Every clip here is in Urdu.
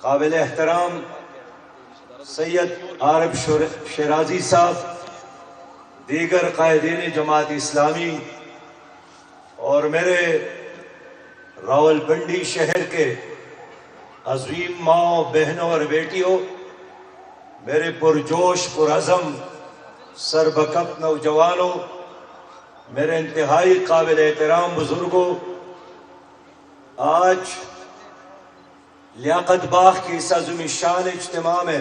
قابل احترام سید عارف شیرازی صاحب، دیگر قائدین جماعت اسلامی اور میرے راولپنڈی شہر کے عظیم ماں، بہنوں اور بیٹیوں، میرے پرجوش پرعزم سربکف نوجوانوں، میرے انتہائی قابل احترام بزرگوں، آج لیاقت باغ کی اس عظیم شان اجتماع میں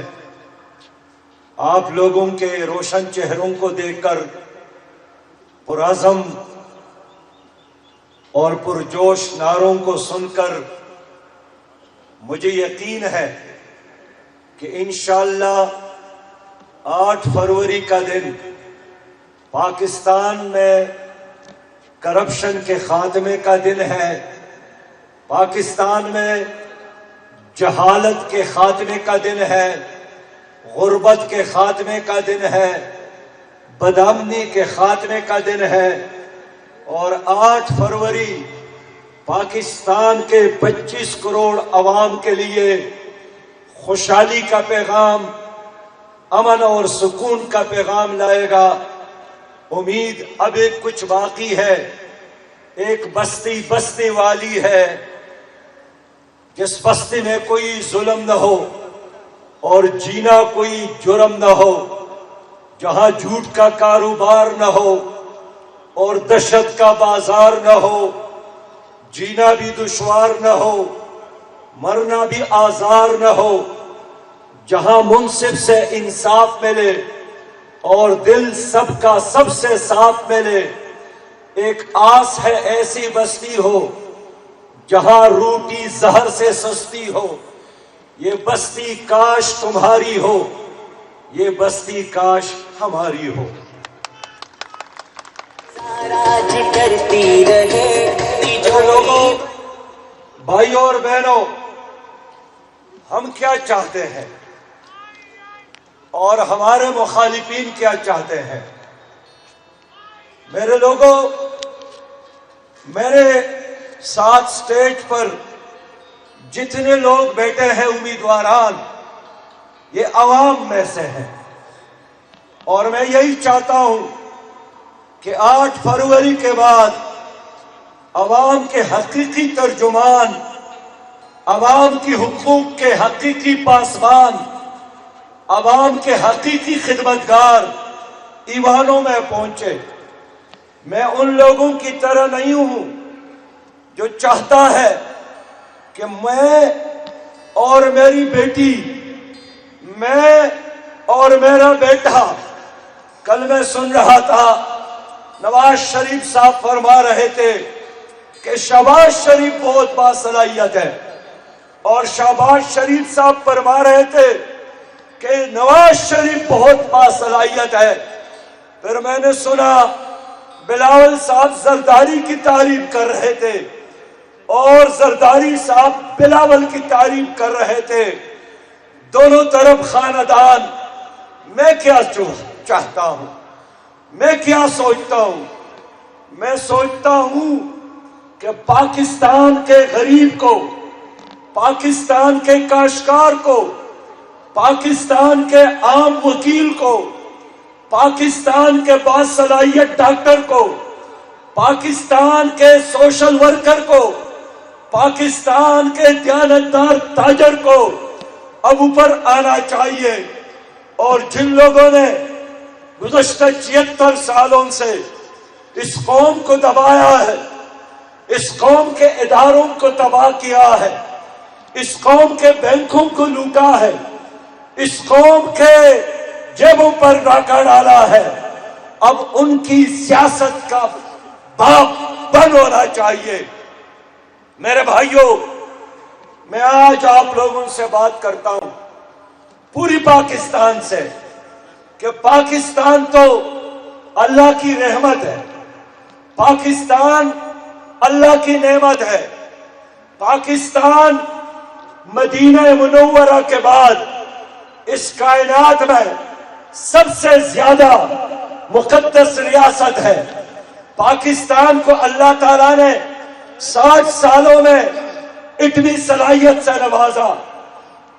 آپ لوگوں کے روشن چہروں کو دیکھ کر، پرعزم اور پرجوش نعروں کو سن کر مجھے یقین ہے کہ انشاءاللہ 8 فروری کا دن پاکستان میں کرپشن کے خاتمے کا دن ہے، پاکستان میں جہالت کے خاتمے کا دن ہے، غربت کے خاتمے کا دن ہے، بدامنی کے خاتمے کا دن ہے، اور 8 فروری پاکستان کے 25 کروڑ عوام کے لیے خوشحالی کا پیغام، امن اور سکون کا پیغام لائے گا۔ امید اب ایک کچھ باقی ہے، ایک بستی والی ہے، جس بستی میں کوئی ظلم نہ ہو اور جینا کوئی جرم نہ ہو، جہاں جھوٹ کا کاروبار نہ ہو اور دہشت کا بازار نہ ہو، جینا بھی دشوار نہ ہو، مرنا بھی آزار نہ ہو، جہاں منصف سے انصاف ملے اور دل سب کا سب سے صاف ملے۔ ایک آس ہے ایسی بستی ہو جہاں روٹی زہر سے سستی ہو، یہ بستی کاش تمہاری ہو، یہ بستی کاش ہماری ہو۔ کرتی رہے لوگوں، بھائیوں اور بہنوں، ہم کیا چاہتے ہیں اور ہمارے مخالفین کیا چاہتے ہیں؟ میرے لوگوں، میرے ساتھ سٹیج پر جتنے لوگ بیٹھے ہیں امیدواران، یہ عوام میں سے ہیں، اور میں یہی چاہتا ہوں کہ 8 فروری کے بعد عوام کے حقیقی ترجمان، عوام کی حقوق کے حقیقی پاسبان، عوام کے حقیقی خدمتگار ایوانوں میں پہنچے۔ میں ان لوگوں کی طرح نہیں ہوں جو چاہتا ہے کہ میں اور میری بیٹی، میں اور میرا بیٹا، کل میں سن رہا تھا نواز شریف صاحب فرما رہے تھے کہ شہباز شریف بہت باصلاحیت ہے، اور شہباز شریف صاحب فرما رہے تھے کہ نواز شریف بہت باصلاحیت ہے۔ پھر میں نے سنا بلاول صاحب زرداری کی تعریف کر رہے تھے اور زرداری صاحب بلاول کی تعریف کر رہے تھے، دونوں طرف خاندان۔ میں کیا چاہتا ہوں، میں کیا سوچتا ہوں؟ میں سوچتا ہوں کہ پاکستان کے غریب کو، پاکستان کے کاشتکار کو، پاکستان کے عام وکیل کو، پاکستان کے باصلاحیت ڈاکٹر کو، پاکستان کے سوشل ورکر کو، پاکستان کے دیانتدار تاجر کو اب اوپر آنا چاہیے۔ اور جن لوگوں نے گزشتہ 76 سالوں سے اس قوم کو دبایا ہے، اس قوم کے اداروں کو تباہ کیا ہے، اس قوم کے بینکوں کو لوٹا ہے، اس قوم کے جیبوں پر ڈاکہ ڈالا ہے، اب ان کی سیاست کا باپ بند ہونا چاہیے۔ میرے بھائیوں، میں آج آپ لوگوں سے بات کرتا ہوں پوری پاکستان سے، کہ پاکستان تو اللہ کی رحمت ہے، پاکستان اللہ کی نعمت ہے، پاکستان مدینہ منورہ کے بعد اس کائنات میں سب سے زیادہ مقدس ریاست ہے۔ پاکستان کو اللہ تعالیٰ نے 60 سالوں میں اتنی صلاحیت سے نوازا۔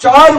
4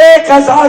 1000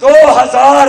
2000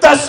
10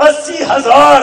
80,000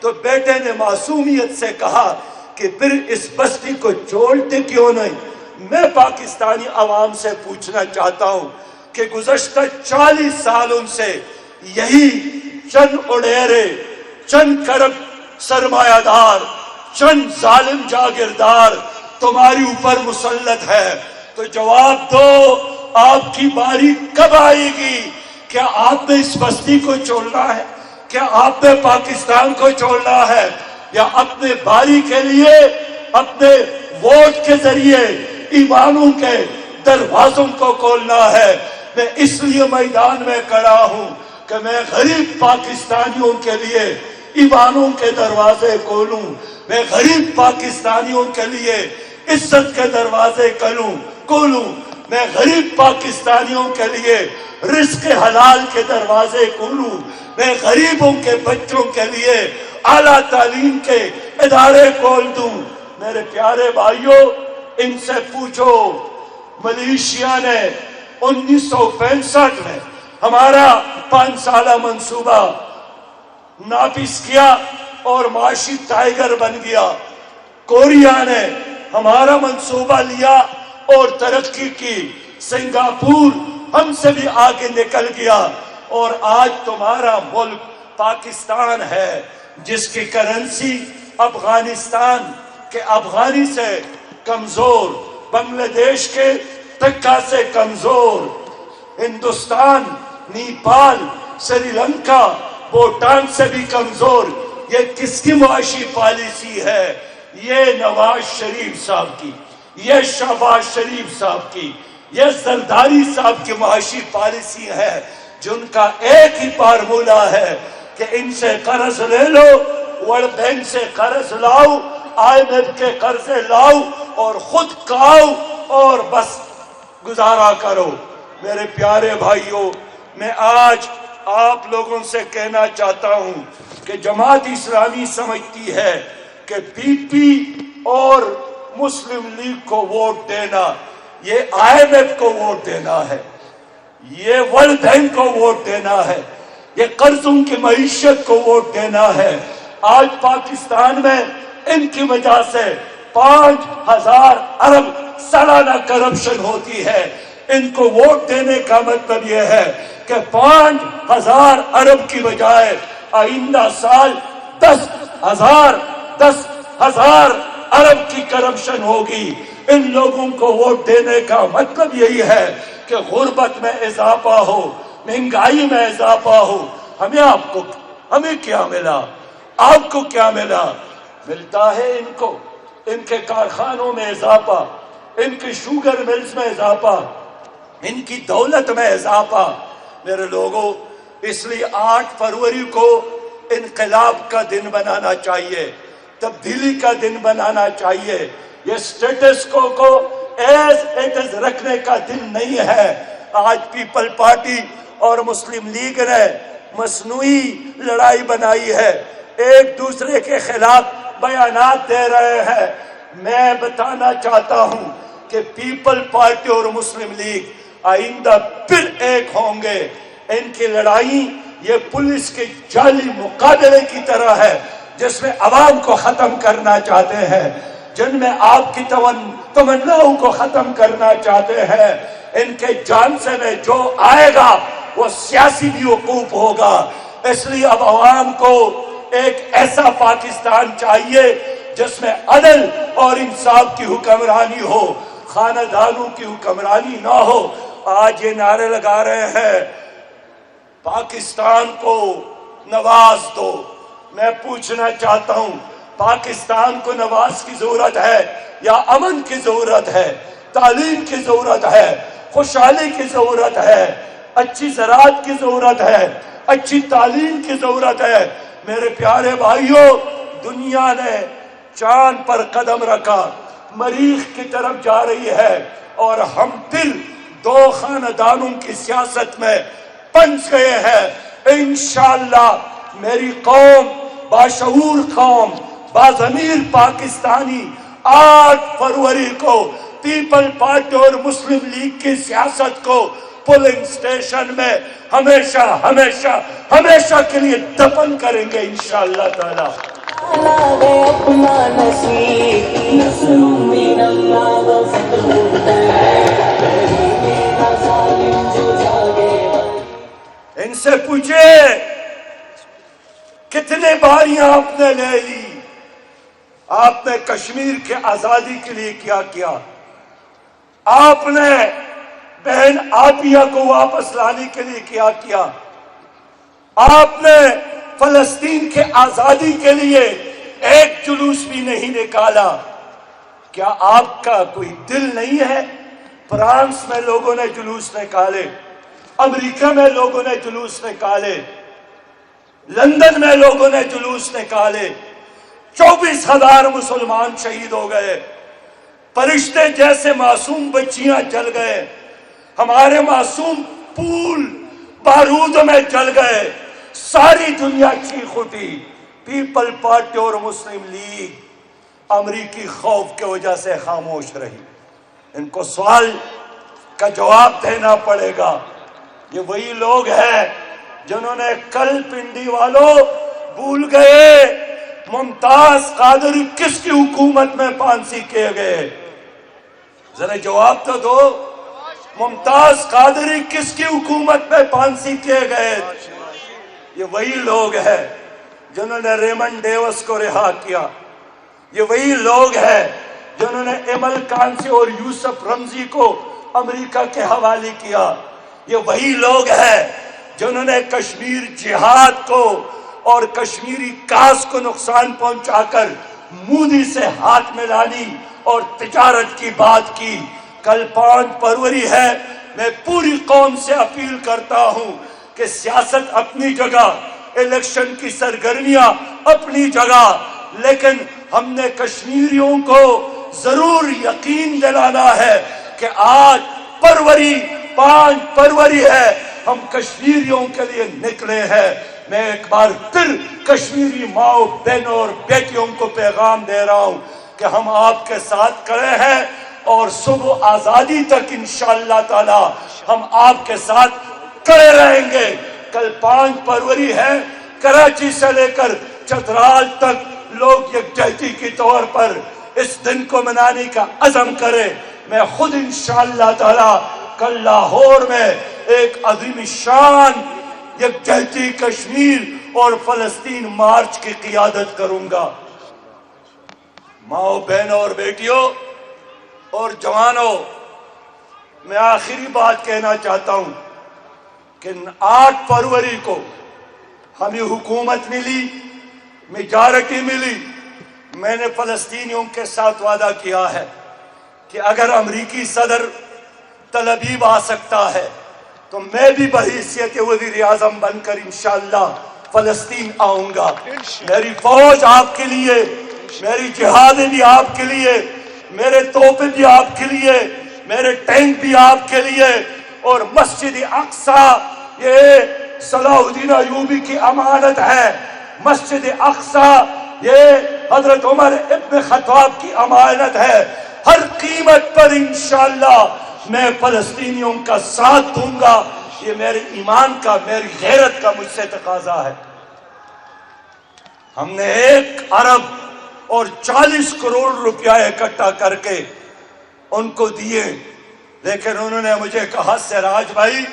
تو بیٹے نے معصومیت سے کہا کہ پھر اس بستی کو چھوڑتے کیوں نہیں؟ میں پاکستانی عوام سے پوچھنا چاہتا ہوں کہ گزشتہ 40 سالوں سے یہی چند اڈیرے، چند کرب سرمایہ دار، چند ظالم جاگیردار تمہاری اوپر مسلط ہے، تو جواب دو، آپ کی باری کب آئے گی؟ کیا آپ نے اس بستی کو چھوڑنا ہے؟ کیا آپ نے پاکستان کو چھوڑنا ہے؟ یا اپنے باری کے لیے، اپنے ووٹ کے ذریعے ایوانوں کے دروازوں کو کھولنا ہے؟ میں اس لیے میدان میں کھڑا ہوں کہ میں غریب پاکستانیوں کے لیے ایوانوں کے دروازے کھولوں، میں غریب پاکستانیوں کے لیے عزت کے دروازے کھولوں، میں غریب پاکستانیوں کے لیے رزق حلال کے دروازے کھولوں، میں غریبوں کے بچوں کے لیے اعلیٰ تعلیم کے ادارے کھول دوں۔ میرے پیارے بھائیوں، ان سے پوچھو، ملیشیا نے 1965 میں ہمارا 5 سالہ منصوبہ نافذ کیا اور معاشی ٹائیگر بن گیا۔ کوریا نے ہمارا منصوبہ لیا اور ترقی کی۔ سنگاپور ہم سے بھی آگے نکل گیا، اور آج تمہارا ملک پاکستان ہے جس کی کرنسی افغانستان کے افغانی سے کمزور، بنگلہ دیش کے ٹکا سے کمزور، ہندوستان، نیپال، سری لنکا، بھوٹان سے بھی کمزور۔ یہ کس کی معاشی پالیسی ہے؟ یہ نواز شریف صاحب کی، یہ شہباز شریف صاحب کی، یہ زرداری صاحب کی معاشی پالیسی ہے، جن کا ایک ہی فارمولہ ہے کہ ان سے قرض لے لو، ورلڈ بینک سے قرض لاؤ، IMF کے قرضے لاؤ اور خود کھاؤ اور بس گزارا کرو۔ میرے پیارے بھائیوں، میں آج آپ لوگوں سے کہنا چاہتا ہوں کہ جماعت اسلامی سمجھتی ہے کہ PP اور مسلم لیگ کو ووٹ دینا، یہ IMF کو ووٹ دینا ہے، یہ ورلڈ بینک کو ووٹ دینا ہے، یہ قرضوں کی معیشت کو ووٹ دینا ہے۔ آج پاکستان میں ان کی وجہ سے 5000 ارب سالانہ کرپشن ہوتی ہے۔ ان کو ووٹ دینے کا مطلب یہ ہے کہ 5000 ارب کی بجائے آئندہ سال 10,000 ارب کی کرپشن ہوگی۔ ان لوگوں کو ووٹ دینے کا مطلب یہی ہے کہ غربت میں اضافہ ہو، مہنگائی میں اضافہ ہو۔ ہمیں کیا ملا؟ آپ کو کیا ملا؟ ملتا ہے ان کو ان کے کارخانوں میں اضافہ، ان کی شوگر ملز میں اضافہ، ان کی دولت میں اضافہ۔ میرے لوگوں، اس لیے 8 فروری کو انقلاب کا دن بنانا چاہیے، تبدیلی کا دن بنانا چاہیے۔ یہ سٹیٹس کو ایز اٹ از رکھنے کا دن نہیں ہے۔ آج پیپل پارٹی اور مسلم لیگ نے مصنوعی لڑائی بنائی ہے، ایک دوسرے کے خلاف بیانات دے رہے ہیں۔ میں بتانا چاہتا ہوں کہ پیپل پارٹی اور مسلم لیگ آئندہ پھر ایک ہوں گے۔ ان کی لڑائی یہ پولیس کے جعلی مقابلے کی طرح ہے، جس میں عوام کو ختم کرنا چاہتے ہیں، جن میں آپ کی تمناؤں کو ختم کرنا چاہتے ہیں۔ ان کے جانشے میں جو آئے گا وہ سیاسی بیوقوف ہوگا۔ اس لیے اب عوام کو ایک ایسا پاکستان چاہیے جس میں عدل اور انصاف کی حکمرانی ہو، خاندانوں کی حکمرانی نہ ہو۔ آج یہ نعرے لگا رہے ہیں پاکستان کو نواز دو۔ میں پوچھنا چاہتا ہوں، پاکستان کو نواز کی ضرورت ہے یا امن کی ضرورت ہے، تعلیم کی ضرورت ہے، خوشحالی کی ضرورت ہے، اچھی زراعت کی ضرورت ہے، اچھی تعلیم کی ضرورت ہے؟ میرے پیارے بھائیوں، دنیا نے چاند پر قدم رکھا، مریخ کی طرف جا رہی ہے، اور ہم پھر 2 خاندانوں کی سیاست میں پنس گئے ہیں۔ انشاءاللہ میری قوم، باشعور قوم، باضمیر پاکستانی 8 فروری کو پیپل پارٹی اور مسلم لیگ کی سیاست کو پولنگ اسٹیشن میں ہمیشہ ہمیشہ ہمیشہ کے لیے دفن کریں گے انشاءاللہ تعالی۔ ان سے پوچھے کتنے باریاں آپ نے لے لی، آپ نے کشمیر کے آزادی کے لیے کیا کیا، آپ نے بہن عافیہ کو واپس لانے کے لیے کیا کیا، آپ نے فلسطین کے آزادی کے لیے ایک جلوس بھی نہیں نکالا۔ کیا آپ کا کوئی دل نہیں ہے؟ فرانس میں لوگوں نے جلوس نکالے، امریکہ میں لوگوں نے جلوس نکالے، لندن میں لوگوں نے جلوس نکالے، 24,000 مسلمان شہید ہو گئے، فرشتے جیسے معصوم بچیاں جل گئے، ہمارے معصوم پھول بارود میں جل گئے، ساری دنیا چیخ اٹھی۔ پیپل پارٹی اور مسلم لیگ امریکی خوف کی وجہ سے خاموش رہی۔ ان کو سوال کا جواب دینا پڑے گا۔ یہ وہی لوگ ہیں جنہوں نے کل پنڈی والوں بھول گئے ممتاز قادری کس کی حکومت میں پھانسی کیے گئے؟ ذرا جواب تو دو، ممتاز قادری کس کی حکومت میں پھانسی کیے گئے؟ یہ وہی لوگ ہیں جنہوں نے ریمنڈ ڈیوس کو رہا کیا، یہ وہی لوگ ہیں جنہوں نے ایمل کانسی اور یوسف رمزی کو امریکہ کے حوالے کیا، یہ وہی لوگ ہیں جنہوں نے کشمیر جہاد کو اور کشمیری کاس کو نقصان پہنچا کر مودی سے ہاتھ ملانی اور تجارت کی بات کی۔ کل 5 فروری ہے، میں پوری قوم سے اپیل کرتا ہوں کہ سیاست اپنی جگہ، الیکشن کی سرگرمیاں اپنی جگہ، لیکن ہم نے کشمیریوں کو ضرور یقین دلانا ہے کہ آج 5 فروری ہے، ہم کشمیریوں کے لیے نکلے ہیں۔ میں ایک بار پھر کشمیری ماؤں بہنوں اور بیٹیوں کو پیغام دے رہا ہوں کہ ہم آپ کے ساتھ کھڑے ہیں اور صبح آزادی تک انشاءاللہ تعالی ہم آپ کے ساتھ کھڑے رہیں گے۔ کل 5 فروری ہے، کراچی سے لے کر چترال تک لوگ یکجہتی کے طور پر اس دن کو منانے کا عزم کرے۔ میں خود انشاءاللہ تعالی کل لاہور میں ایک عظیم شان یکجہتی کشمیر اور فلسطین مارچ کی قیادت کروں گا۔ ماؤں بہنوں اور بیٹیوں اور جوانوں، میں آخری بات کہنا چاہتا ہوں کہ 8 فروری کو ہمیں حکومت ملی، میجارٹی ملی۔ میں نے فلسطینیوں کے ساتھ وعدہ کیا ہے کہ اگر امریکی صدر تل ابیب آ سکتا ہے تو میں بھی بحیثیت وزیر اعظم بن کر انشاءاللہ فلسطین آؤں گا۔ میری فوج آپ کے لیے، میری جہاد بھی آپ کے لیے، میرے توپے بھی آپ کے لیے، میرے ٹینک بھی آپ کے لیے، اور مسجد اقصیٰ یہ صلاح الدین ایوبی کی امانت ہے، مسجد اقصیٰ یہ حضرت عمر ابن خطاب کی امانت ہے۔ ہر قیمت پر انشاءاللہ میں فلسطینیوں کا ساتھ دوں گا۔ یہ میرے ایمان کا، میری غیرت کا مجھ سے تقاضا ہے۔ ہم نے 1 ارب اور 40 کروڑ روپیہ اکٹھا کر کے ان کو دیے، لیکن انہوں نے مجھے کہا سراج بھائی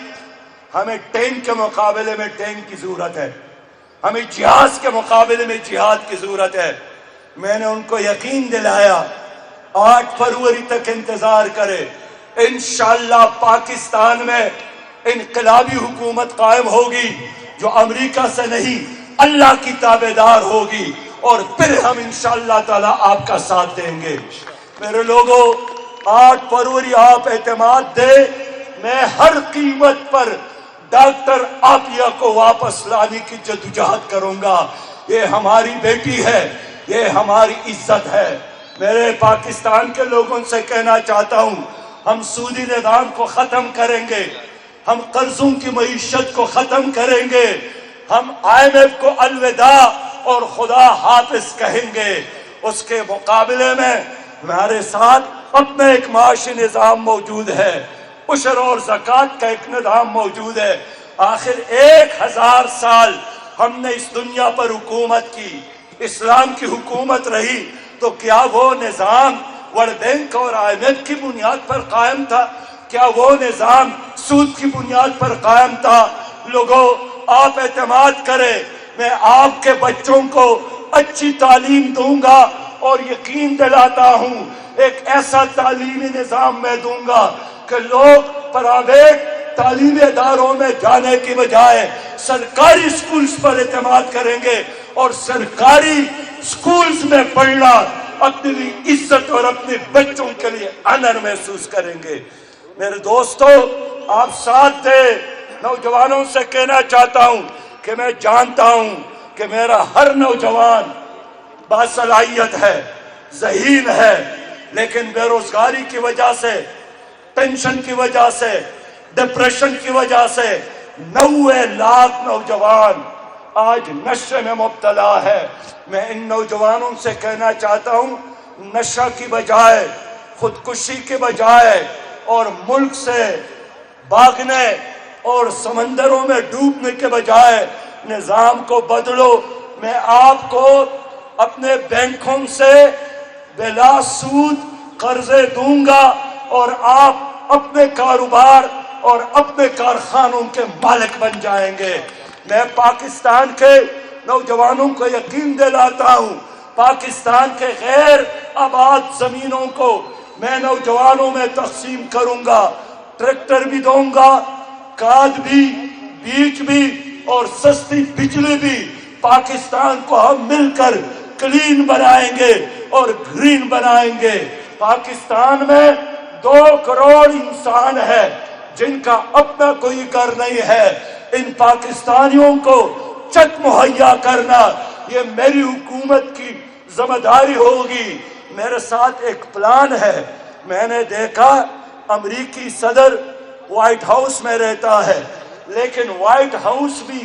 ہمیں ٹینک کے مقابلے میں ٹینک کی ضرورت ہے، ہمیں جہاز کے مقابلے میں جہاد کی ضرورت ہے۔ میں نے ان کو یقین دلایا 8 فروری تک انتظار کرے، انشاءاللہ پاکستان میں انقلابی حکومت قائم ہوگی جو امریکہ سے نہیں اللہ کی تابعدار ہوگی، اور پھر ہم انشاءاللہ تعالی آپ کا ساتھ دیں گے۔ میرے لوگوں 8 فروری آپ اعتماد دے، میں ہر قیمت پر ڈاکٹر عافیہ کو واپس لانے کی جدوجہد کروں گا۔ یہ ہماری بیٹی ہے، یہ ہماری عزت ہے۔ میرے پاکستان کے لوگوں سے کہنا چاہتا ہوں، ہم سودی نظام کو ختم کریں گے، ہم قرضوں کی معیشت کو ختم کریں گے، ہم IMF کو الوداع اور خدا حافظ کہیں گے۔ اس کے مقابلے میں ہمارے ساتھ اپنا ایک معاشی نظام موجود ہے، عشر اور زکوٰۃ کا ایک نظام موجود ہے۔ آخر 1000 سال ہم نے اس دنیا پر حکومت کی، اسلام کی حکومت رہی، تو کیا وہ نظام ورلڈ بینک اور IMF کی بنیاد پر قائم تھا؟ کیا وہ نظام سود کی بنیاد پر قائم تھا؟ لوگوں، آپ اعتماد کریں، میں آپ کے بچوں کو اچھی تعلیم دوں گا اور یقین دلاتا ہوں ایک ایسا تعلیمی نظام میں دوں گا کہ لوگ پرائیویٹ تعلیمی اداروں میں جانے کی بجائے سرکاری سکولز پر اعتماد کریں گے، اور سرکاری سکولز میں پڑھنا اپنی لیے عزت اور اپنے بچوں کے لیے آنر محسوس کریں گے۔ میرے دوستو، آپ ساتھ دیں، نوجوانوں سے کہنا چاہتا ہوں کہ میں جانتا ہوں کہ میرا ہر نوجوان باصلاحیت ہے، ذہین ہے، لیکن بے روزگاری کی وجہ سے، ٹینشن کی وجہ سے، ڈپریشن کی وجہ سے 90 لاکھ نوجوان آج نشے میں مبتلا ہے۔ میں ان نوجوانوں سے کہنا چاہتا ہوں، نشہ کی بجائے، خودکشی کے بجائے اور ملک سے بھاگنے اور سمندروں میں ڈوبنے کے بجائے نظام کو بدلو۔ میں آپ کو اپنے بینکوں سے بلا سود قرضے دوں گا اور آپ اپنے کاروبار اور اپنے کارخانوں کے مالک بن جائیں گے۔ میں پاکستان کے نوجوانوں کو یقین دلاتا ہوں، پاکستان کے غیر آباد زمینوں کو میں نوجوانوں میں تقسیم کروں گا، ٹریکٹر بھی دوں گا، کھاد بھی، بیج بھی اور سستی بجلی بھی۔ پاکستان کو ہم مل کر کلین بنائیں گے اور گرین بنائیں گے۔ پاکستان میں 2 کروڑ انسان ہے جن کا اپنا کوئی گھر نہیں ہے۔ ان پاکستانیوں کو چھت مہیا کرنا یہ میری حکومت کی ذمہ داری ہوگی۔ میرے ساتھ ایک پلان ہے۔ میں نے دیکھا امریکی صدر وائٹ ہاؤس میں رہتا ہے، لیکن وائٹ ہاؤس بھی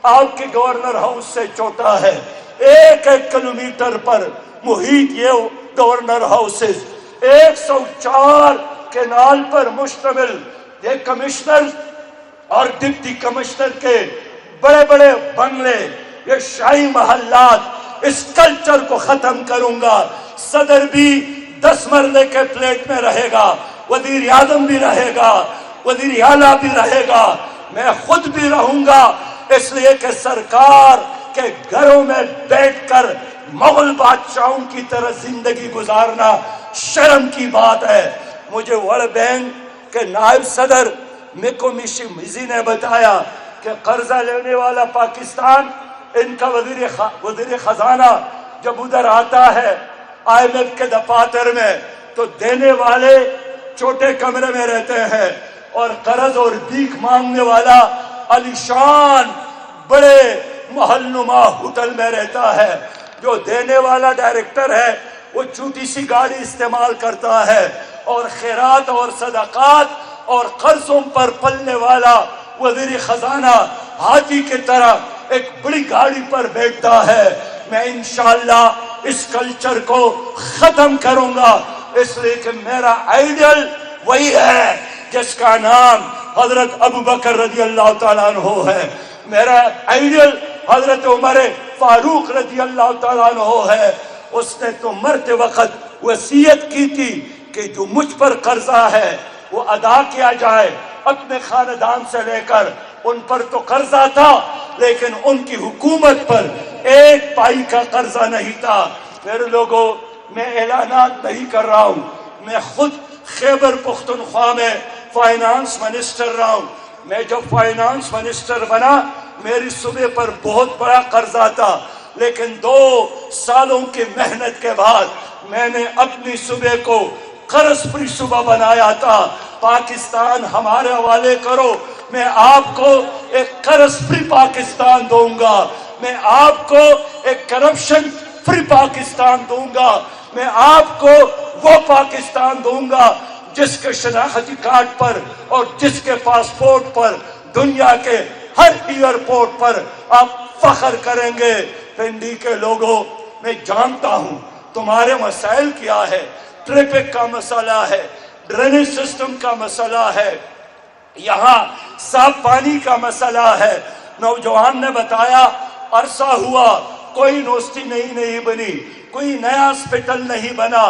آپ کے گورنر ہاؤس سے چھوٹا ہے۔ 1 کلومیٹر پر محیط یہ گورنر ہاؤسز، 104 کینال پر مشتمل یہ کمشنر اور ڈپٹی کمشنر کے بڑے بڑے بنگلے، یہ شاہی محلات، اس کلچر کو ختم کروں گا۔ صدر بھی 10 مرلے کے فلیٹ میں رہے گا، وزیر اعظم بھی رہے گا، وزیر اعلیٰ بھی رہے گا، میں خود بھی رہوں گا، اس لیے کہ سرکار کے گھروں میں بیٹھ کر مغل بادشاہوں کی طرح زندگی گزارنا شرم کی بات ہے۔ مجھے ورلڈ بینک کے نائب صدر میکو میشیمیزی نے بتایا کہ قرضہ لینے والا پاکستان، ان کا وزیر خزانہ جب ادھر آتا ہے IMF کے دفاتر میں تو دینے والے چھوٹے کمرے میں رہتے ہیں اور قرض اور بھیک مانگنے والا عالیشان بڑے محل نما ہوٹل میں رہتا ہے۔ جو دینے والا ڈائریکٹر ہے وہ چھوٹی سی گاڑی استعمال کرتا ہے، اور خیرات اور صدقات اور قرضوں پر پلنے والا وزیر خزانہ ہاتھی کی طرح ایک بڑی گاڑی پر بیٹھتا ہے۔ میں انشاءاللہ اس کلچر کو ختم کروں گا، اس لیے کہ میرا آئیڈیل وہی ہے جس کا نام حضرت ابوبکر رضی اللہ تعالیٰ عنہ ہے۔ میرا آئیڈیل حضرت عمر فاروق رضی اللہ تعالیٰ عنہ ہے۔ اس نے تو مرتے وقت وصیت کی تھی کہ جو مجھ پر قرضہ ہے وہ ادا کیا جائے، اپنے خاندان سے لے کر۔ ان پر تو قرضہ تھا لیکن ان کی حکومت پر 1 پائی کا قرضہ نہیں تھا۔ میرے لوگوں، میں اعلانات نہیں کر رہا ہوں، میں خود خیبر پختونخوا میں فائنانس منسٹر رہا ہوں۔ میں جب فائنانس منسٹر بنا میری صوبے پر بہت بڑا قرضہ تھا، لیکن 2 سالوں کی محنت کے بعد میں نے اپنی صوبے کو قرض فری صوبہ بنایا تھا۔ پاکستان ہمارے حوالے کرو، میں آپ کو ایک قرض فری پاکستان دوں گا، میں آپ کو ایک کرپشن فری پاکستان دوں گا، میں آپ کو وہ پاکستان دوں گا جس کے شناختی کارڈ پر اور جس کے پاسپورٹ پر دنیا کے ہر ایئرپورٹ پر آپ فخر کریں گے۔ پنڈی کے لوگوں، میں جانتا ہوں تمہارے مسائل کیا ہے، ٹریفک کا مسئلہ ہے، ڈرینیج سسٹم کا مسئلہ ہے، یہاں صاف پانی کا مسئلہ ہے۔ نوجوان نے بتایا عرصہ ہوا کوئی یونیورسٹی نہیں بنی، کوئی نیا ہسپتال نہیں بنا،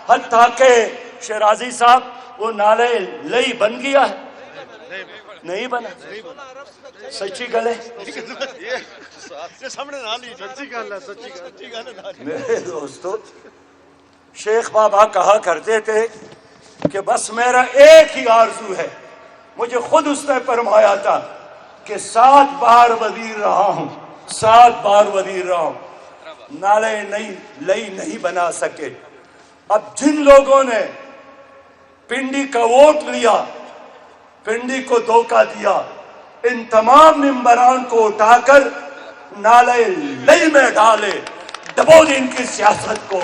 حتیٰ کہ شیرازی صاحب وہ نالے لئی بن گیا ہے، نہیں بنا، سچی گل ہے میرے دوستو۔ شیخ بابا کہا کرتے تھے کہ بس میرا ایک ہی آرزو ہے، مجھے خود اس نے فرمایا تھا کہ 7 بار وزیر رہا ہوں، 7 بار وزیر رہا ہوں، نالے لئی نہیں بنا سکے۔ اب جن لوگوں نے پنڈی کا ووٹ لیا، پنڈی کو دھوکہ دیا، ان تمام ممبران کو اٹھا کر نالے لئی میں ڈالے، دبو دے ان کی سیاست کو،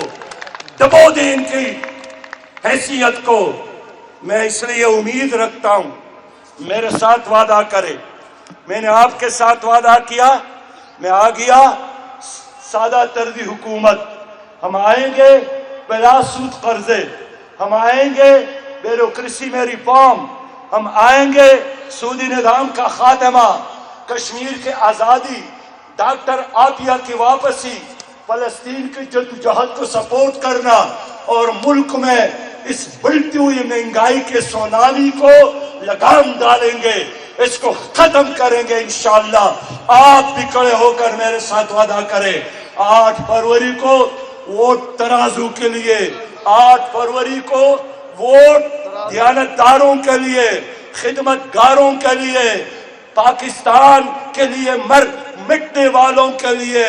دبو دے ان کی حیثیت کو۔ میں اس لیے امید رکھتا ہوں میرے ساتھ وعدہ کرے، میں نے آپ کے ساتھ وعدہ کیا، میں آ گیا سادہ طرزی حکومت، ہم آئیں گے بلا سود قرضے، ہم آئیں گے بیوروکریسی میں ریفارم، ہم آئیں گے سودی نظام کا خاتمہ، کشمیر کے آزادی، ڈاکٹر عاطیہ کی واپسی، فلسطین کی جدوجہد کو سپورٹ کرنا، اور ملک میں اس بڑھتی ہوئی مہنگائی کے سونامی کو لگام ڈالیں گے، اس کو ختم کریں گے انشاءاللہ۔ آپ بھی کھڑے ہو کر میرے ساتھ وعدہ کریں، 8 فروری کو ووٹ ترازو کے لیے، 8 فروری کو ووٹ دیانتداروں کے لیے، خدمت گاروں کے لیے، پاکستان کے لیے مٹنے والوں کے لیے،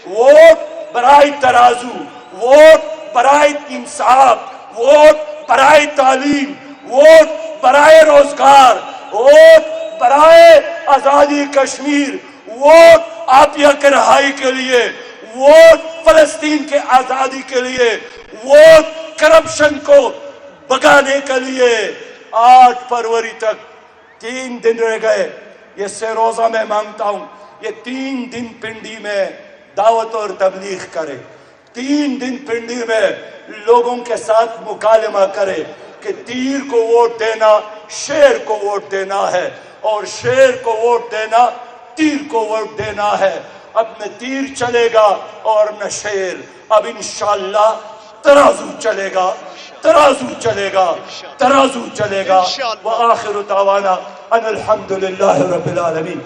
ووٹ برائے ترازو، ووٹ برائے انصاف، ووٹ برائے تعلیم، ووٹ برائے روزگار، ووٹ برائے آزادی کشمیر، ووٹ عاطیہ کے رہائی کے لیے، ووٹ فلسطین کے آزادی کے لیے، ووٹ کرپشن کو بگانے کے لیے۔ 8 فروری تک 3 دن رہ گئے، یہ سے روزہ میں مانگتا ہوں یہ 3 دن پنڈی میں دعوت اور تبلیغ کرے، 3 دن پنڈی میں لوگوں کے ساتھ مکالمہ کرے کہ تیر کو ووٹ دینا شیر کو ووٹ دینا ہے، اور شیر کو ووٹ دینا تیر کو ووٹ دینا ہے۔ اب نہ تیر چلے گا اور نہ شیر، اب انشاءاللہ ترازو چلے گا، ترازو چلے گا، ترازو چلے گا۔ وآخر دعوانا ان الحمدللہ رب العالمین۔